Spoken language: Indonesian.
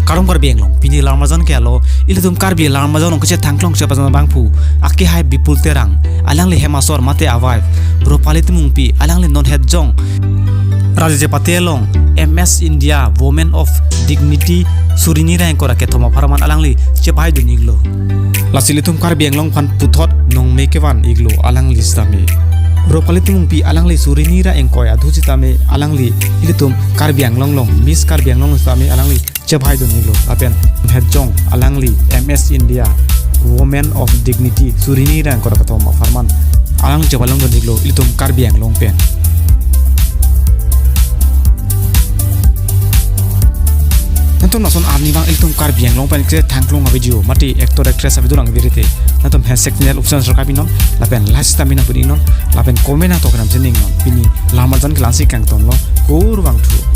karong kar beng long pini larmajan ke alo ilitum kar bi larmajan ong kche thanglong che pajan bangpu aki hai bipul terang alang le hemasor mate awai ropali tumung pi alang le non het jong raje patelong MS India Women of Dignity Surini rang kora ke thoma farman alang le che pai dun iglo lasilitum kar beng long phan puthot nong mekewan iglo alang listame ropali tumung pi alang le surini ra engkoy adhuchitame alang le ilitum kar beng long long miss kar beng long stame alang le Cepai dun iglo apen hedjong alangli MS India Women of Dignity Surini rang kora katom farman alang cebalong dun iglo ilitum karbiang long pen nantom nason arni bang ilitum karbiang long pen ke thanglong video mati actor actress abidurang birite nantom hashtag channel option sarka binom lapen last stamina puninon lapen comment atokram jening non pini lamarjan klasi kang ton lo kur bang thu